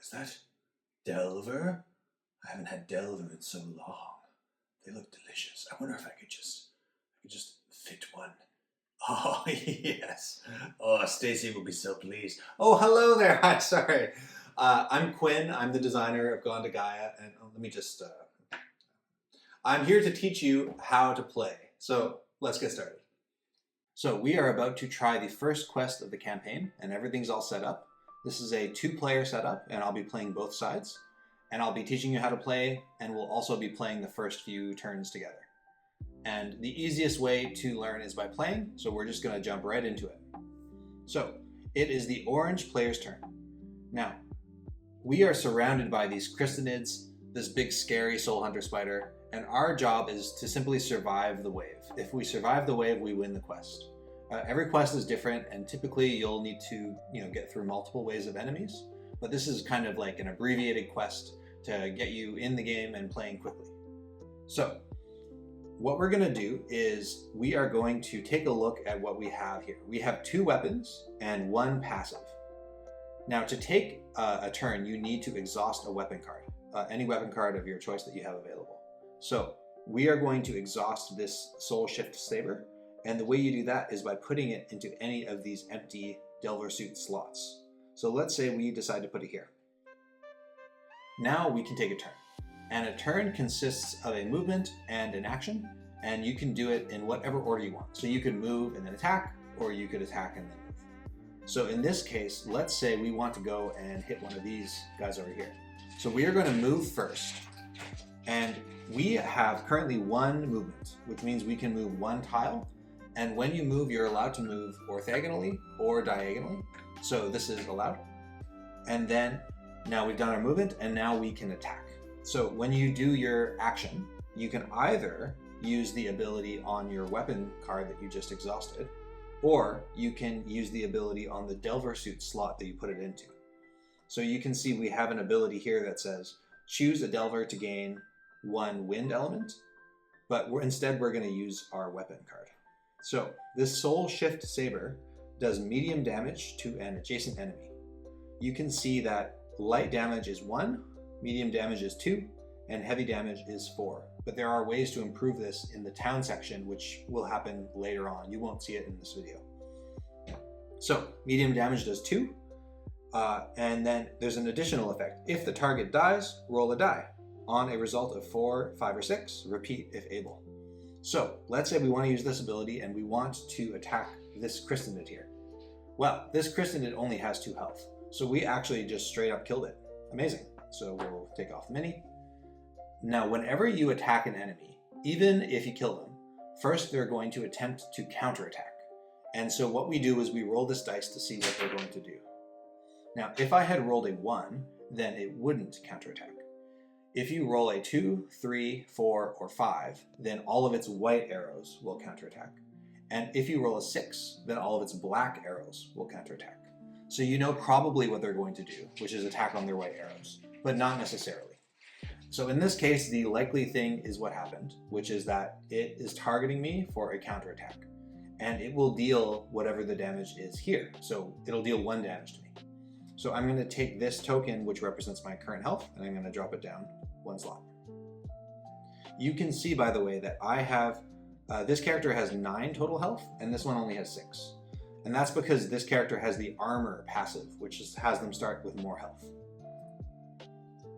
is that Delver? I haven't had Delver in so long. They look delicious. I wonder if I could just fit one. Oh, yes. Oh, Stacy will be so pleased. Oh, hello there. Hi, sorry. I'm Quinn. I'm the designer of Gonda Gaia. And let me just... I'm here to teach you how to play. So let's get started. So we are about to try the first quest of the campaign, and everything's all set up. This is a 2-player setup, and I'll be playing both sides. And I'll be teaching you how to play, and we'll also be playing the first few turns together. And the easiest way to learn is by playing, so we're just going to jump right into it. So, it is the orange player's turn. Now, we are surrounded by these crystanids, this big scary soul hunter spider, and our job is to simply survive the wave. If we survive the wave, we win the quest. Every quest is different, and typically you'll need to get through multiple waves of enemies, but this is kind of like an abbreviated quest to get you in the game and playing quickly. So, what we're going to do is we are going to take a look at what we have here. We have 2 weapons and 1 passive. Now, to take a turn, you need to exhaust a weapon card, any weapon card of your choice that you have available. So we are going to exhaust this Soul Shift Saber, and the way you do that is by putting it into any of these empty Delver Suit slots. So let's say we decide to put it here. Now we can take a turn. And a turn consists of a movement and an action, and you can do it in whatever order you want. So you could move and then attack, or you could attack and then move. So in this case, let's say we want to go and hit one of these guys over here. So we are going to move first, and we have currently 1 movement, which means we can move 1 tile, and when you move, you're allowed to move orthogonally or diagonally. So this is allowed. And then now we've done our movement, and now we can attack. So when you do your action, you can either use the ability on your weapon card that you just exhausted, or you can use the ability on the Delver Suit slot that you put it into. So you can see we have an ability here that says, choose a Delver to gain 1 wind element, but instead we're going to use our weapon card. So this Soul Shift Saber does medium damage to an adjacent enemy. You can see that light damage is 1, medium damage is 2, and heavy damage is 4. But there are ways to improve this in the town section, which will happen later on. You won't see it in this video. So medium damage does 2, and then there's an additional effect. If the target dies, roll a die. On a result of 4, 5, or 6, repeat if able. So let's say we want to use this ability and we want to attack this Crystalid here. Well, this Crystalid only has 2 health, so we actually just straight up killed it. Amazing. So we'll take off the mini. Now, whenever you attack an enemy, even if you kill them, first they're going to attempt to counterattack. And so what we do is we roll this dice to see what they're going to do. Now, if I had rolled a 1, then it wouldn't counterattack. If you roll a 2, 3, 4, or 5, then all of its white arrows will counterattack. And if you roll a 6, then all of its black arrows will counterattack. So you know probably what they're going to do, which is attack on their white arrows, but not necessarily. So in this case, the likely thing is what happened, which is that it is targeting me for a counterattack, and it will deal whatever the damage is here. So it'll deal 1 damage to me. So I'm going to take this token, which represents my current health, and I'm going to drop it down 1 slot. You can see, by the way, that I have, this character has 9 total health, and this one only has 6. And that's because this character has the armor passive, which has them start with more health.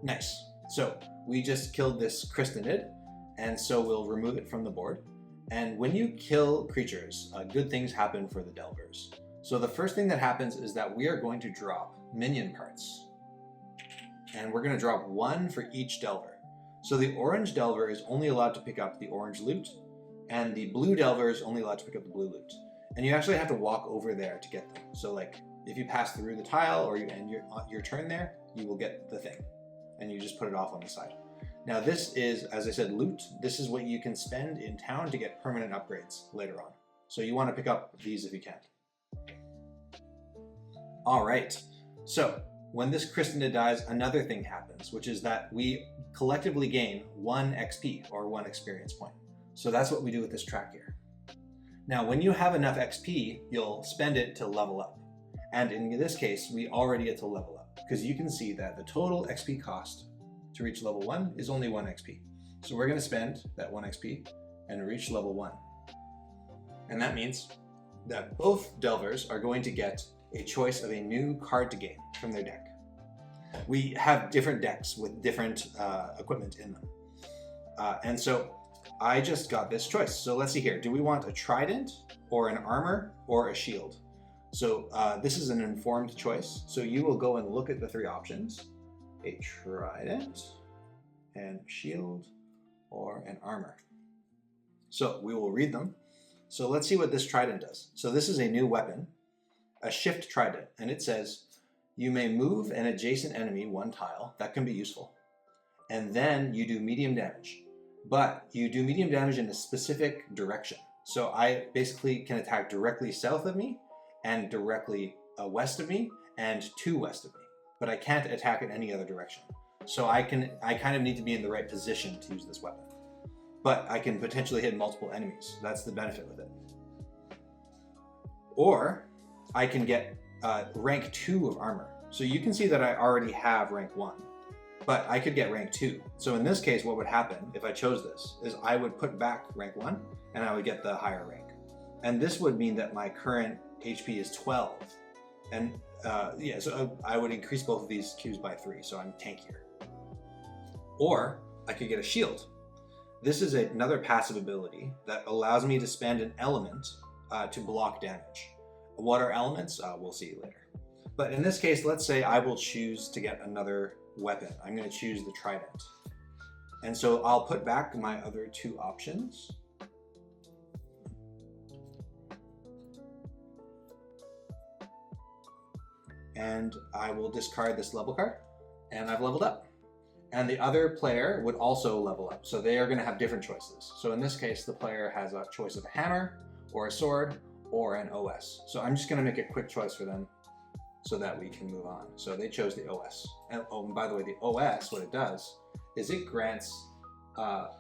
Nice. So we just killed this Crystalid, and so we'll remove it from the board. And when you kill creatures, good things happen for the Delvers. So the first thing that happens is that we are going to drop minion parts. And we're going to drop 1 for each Delver. So the orange Delver is only allowed to pick up the orange loot, and the blue Delver is only allowed to pick up the blue loot. And you actually have to walk over there to get them. So like, if you pass through the tile or you end your turn there, you will get the thing. And you just put it off on the side. Now this is, as I said, loot. This is what you can spend in town to get permanent upgrades later on. So you want to pick up these if you can. All right. So when this Crystalid dies, another thing happens, which is that we collectively gain 1 XP or 1 experience point. So that's what we do with this track here. Now, when you have enough XP, you'll spend it to level up. And in this case, we already get to level up. because you can see that the total XP cost to reach level 1 is only 1 XP. So we're going to spend that 1 XP and reach level 1. And that means that both Delvers are going to get a choice of a new card to gain from their deck. We have different decks with different equipment in them. And so I just got this choice. So let's see here. Do we want a trident or an armor or a shield? So this is an informed choice. So you will go and look at the 3 options: a trident, and shield, or an armor. So we will read them. So let's see what this trident does. So this is a new weapon, a shift trident, and it says you may move an adjacent enemy 1 tile. That can be useful. And then you do medium damage. But you do medium damage in a specific direction. So I basically can attack directly south of me and directly west of me and to west of me. But I can't attack in any other direction. So I kind of need to be in the right position to use this weapon. But I can potentially hit multiple enemies. That's the benefit with it. Or I can get rank 2 of armor. So you can see that I already have rank 1. But I could get rank 2. So in this case, what would happen if I chose this is I would put back rank 1 and I would get the higher rank. And this would mean that my current HP is 12. And yeah, so I would increase both of these Qs by 3, so I'm tankier. Or I could get a shield. This is another passive ability that allows me to spend an element to block damage. What are elements? We'll see later. But in this case, let's say I will choose to get another weapon. I'm going to choose the trident. And so I'll put back my other 2 options. And I will discard this level card, and I've leveled up. And the other player would also level up. So they are going to have different choices. So in this case, the player has a choice of a hammer or a sword or an OS. So I'm just going to make a quick choice for them so that we can move on. So they chose the OS. And, oh, and by the way, the OS, what it does is it grants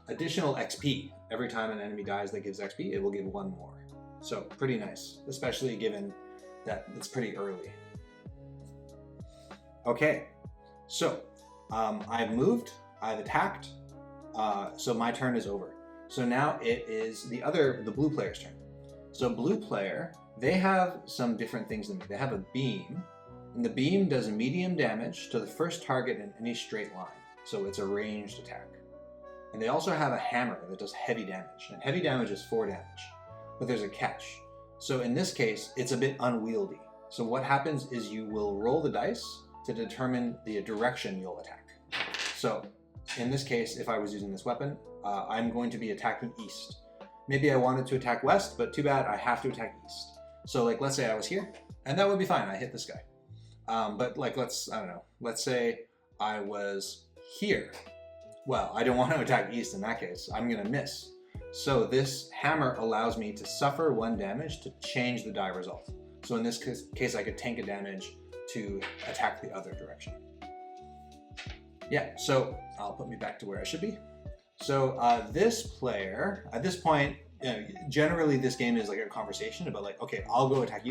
additional XP. Every time an enemy dies that gives XP, it will give 1 more. So pretty nice, especially given that it's pretty early. Okay, so I've moved, I've attacked, so my turn is over. So now it is the blue player's turn. So blue player, they have some different things than me. They have a beam, and the beam does medium damage to the first target in any straight line. So it's a ranged attack. And they also have a hammer that does heavy damage, and heavy damage is 4 damage. But there's a catch. So in this case, it's a bit unwieldy. So what happens is you will roll the dice to determine the direction you'll attack. So in this case, if I was using this weapon, I'm going to be attacking east. Maybe I wanted to attack west, but too bad, I have to attack east. So like, let's say I was here, and that would be fine, I hit this guy. But like, let's say I was here. Well, I don't want to attack east in that case, I'm gonna miss. So this hammer allows me to suffer 1 damage to change the die result. So in this case, I could tank a damage to attack the other direction. Yeah, so I'll put me back to where I should be. So this player, at this point, you know, generally this game is like a conversation about like, okay, I'll go attack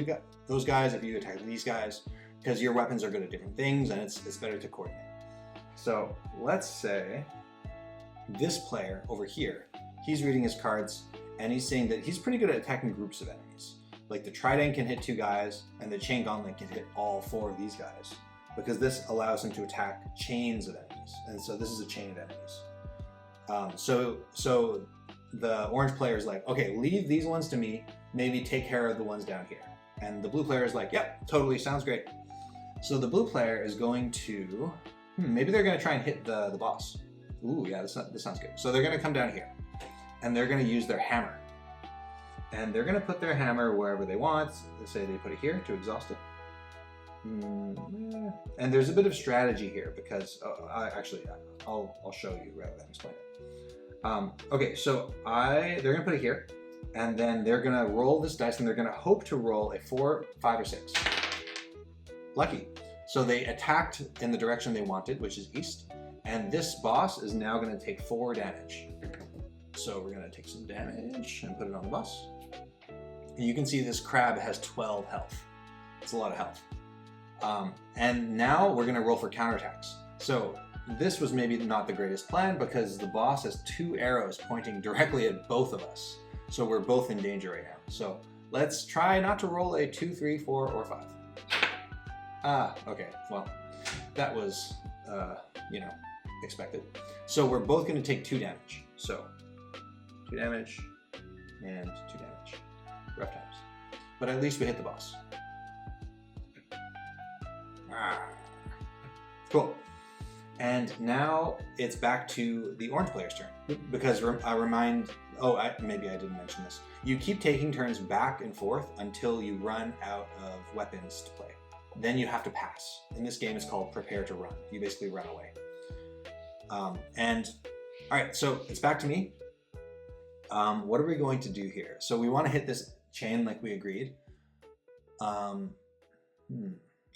those guys if you attack these guys, because your weapons are good at different things and it's better to coordinate. So let's say this player over here, he's reading his cards and he's saying that he's pretty good at attacking groups of enemies. Like the trident can hit 2 guys and the chain gauntlet can hit all 4 of these guys, because this allows him to attack chains of enemies. And so this is a chain of enemies. So the orange player is like, okay, leave these ones to me, maybe take care of the ones down here. And the blue player is like, yep, totally, sounds great. So the blue player is going to, maybe they're gonna try and hit the boss. Ooh, yeah, this sounds good. So they're gonna come down here and they're gonna use their hammer. And they're gonna put their hammer wherever they want. Let's say they put it here to exhaust it. And there's a bit of strategy here because, I'll show you rather than explain it. Okay, so they're gonna put it here, and then they're gonna roll this dice, and they're gonna hope to roll a 4, 5, or 6. Lucky. So they attacked in the direction they wanted, which is east, and this boss is now gonna take 4 damage. So we're gonna take some damage and put it on the boss. And you can see this crab has 12 health. It's a lot of health. And now we're gonna roll for counterattacks. So this was maybe not the greatest plan because the boss has 2 arrows pointing directly at both of us. So we're both in danger right now. So let's try not to roll a 2, 3, 4, or 5. Okay, well, that was, expected. So we're both gonna take 2 damage. So 2 damage and 2 damage. Rough times. But at least we hit the boss. Cool. And now it's back to the orange player's turn. Because maybe I didn't mention this. You keep taking turns back and forth until you run out of weapons to play. Then you have to pass. In this game, it's called prepare to run. You basically run away. All right, so it's back to me. What are we going to do here? So we want to hit this chain like we agreed.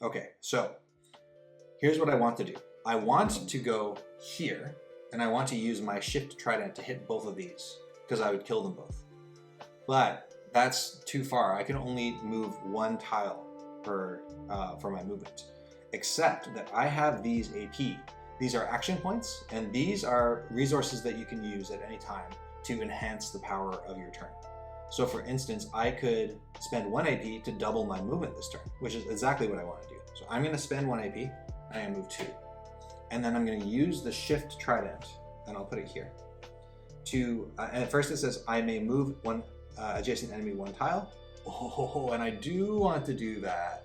Okay, so here's what I want to do. I want to go here, and I want to use my shift trident to hit both of these, because I would kill them both. But that's too far. I can only move 1 tile for my movement, except that I have these AP. These are action points, and these are resources that you can use at any time to enhance the power of your turn. So for instance, I could spend 1 AP to double my movement this turn, which is exactly what I want to do. So I'm going to spend 1 AP, and I'm going to move 2. And then I'm going to use the shift trident, and I'll put it here, to, and at first it says I may move 1 adjacent enemy 1 tile. Oh, and I do want to do that.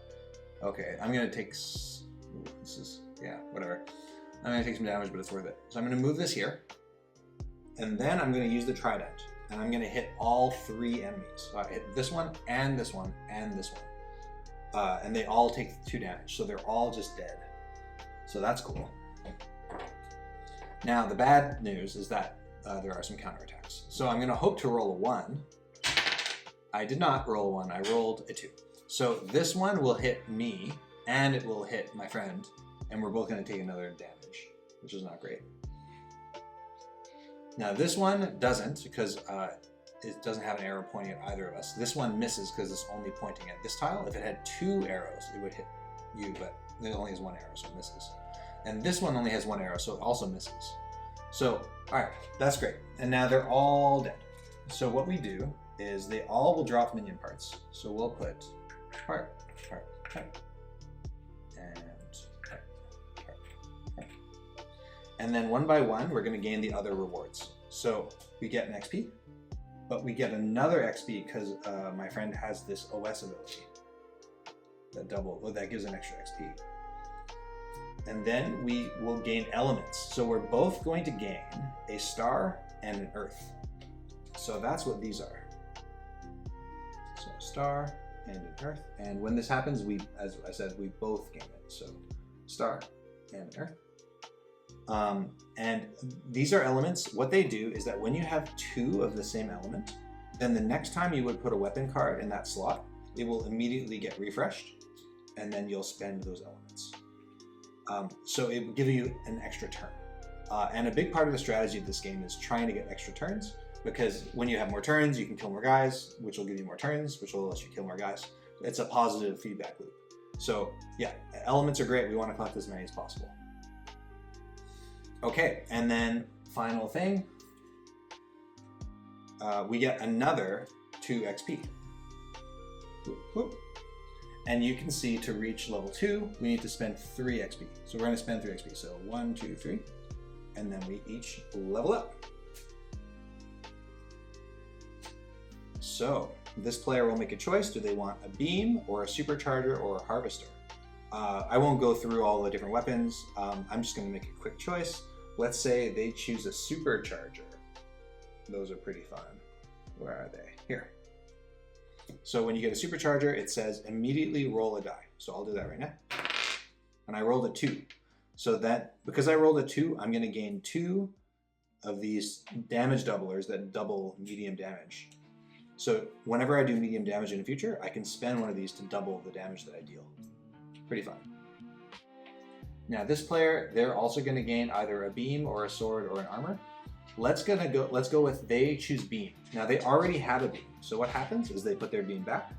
Okay, I'm going to take, whatever. I'm going to take some damage, but it's worth it. So I'm going to move this here, and then I'm going to use the trident, and I'm going to hit all 3 enemies. So I hit this one, and this one, and this one. And they all take 2 damage, so they're all just dead. So that's cool. Now, the bad news is that there are some counterattacks. So I'm going to hope to roll a 1. I did not roll a 1, I rolled a 2. So this one will hit me, and it will hit my friend, and we're both going to take another damage, which is not great. Now this one doesn't, because it doesn't have an arrow pointing at either of us. This one misses because it's only pointing at this tile. If it had 2 arrows, it would hit you, but it only has 1 arrow, so it misses. And this one only has 1 arrow, so it also misses. So, all right, that's great. And now they're all dead. So what we do is they all will drop minion parts. So we'll put part, and part. And then 1 by 1, we're going to gain the other rewards. So we get an XP, but we get another XP because my friend has this OS ability that gives an extra XP. And then we will gain elements. So we're both going to gain a star and an earth. So that's what these are. So star and an earth. And when this happens, as I said, we both gain it. So star and an earth. And these are elements. What they do is that when you have 2 of the same element, then the next time you would put a weapon card in that slot, it will immediately get refreshed, and then you'll spend those elements. So it will give you an extra turn. And a big part of the strategy of this game is trying to get extra turns, because when you have more turns, you can kill more guys, which will give you more turns, which will let you kill more guys. It's a positive feedback loop. So yeah, elements are great. We want to collect as many as possible. Okay, and then final thing, we get another 2 XP. Whoop, whoop. And you can see to reach level 2, we need to spend 3 XP. So we're going to spend 3 XP. So 1, 2, 3, and then we each level up. So this player will make a choice. Do they want a beam or a supercharger or a harvester? I won't go through all the different weapons. I'm just going to make a quick choice. Let's say they choose a supercharger. Those are pretty fun. Where are they? Here. So when you get a supercharger, it says immediately roll a die. So I'll do that right now. And I rolled a 2. So that, because I rolled a 2, I'm going to gain 2 of these damage doublers that double medium damage. So whenever I do medium damage in the future, I can spend one of these to double the damage that I deal. Pretty fun. Now this player, they're also going to gain either a beam or a sword or an armor. Let's go with they choose beam. Now they already have a beam. So what happens is they put their beam back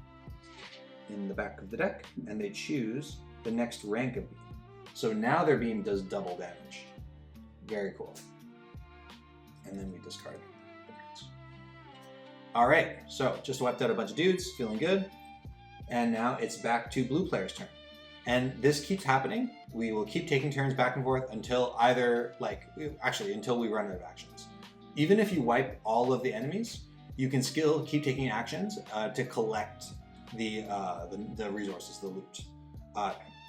in the back of the deck, and they choose the next rank of beam. So now their beam does double damage. Very cool. And then we discard the cards. All right, so just wiped out a bunch of dudes, feeling good. And now it's back to blue player's turn. And this keeps happening. We will keep taking turns back and forth until until we run out of actions. Even if you wipe all of the enemies, you can still keep taking actions to collect the resources, the loot.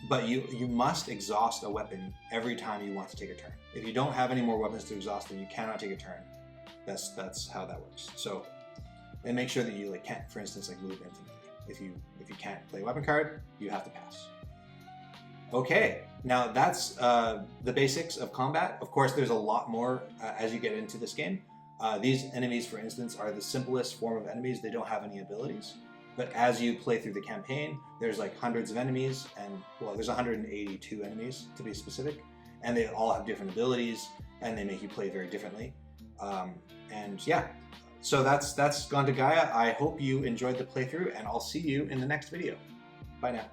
But you must exhaust a weapon every time you want to take a turn. If you don't have any more weapons to exhaust, then you cannot take a turn. That's how that works. So, and make sure that you can't, for instance, move infinitely. If you can't play a weapon card, you have to pass. Okay, now that's the basics of combat. Of course, there's a lot more as you get into this game. These enemies, for instance, are the simplest form of enemies. They don't have any abilities. But as you play through the campaign, there's hundreds of enemies, and well, there's 182 enemies to be specific, and they all have different abilities, and they make you play very differently. And yeah, so that's Gonda Gaia. I hope you enjoyed the playthrough, and I'll see you in the next video. Bye now.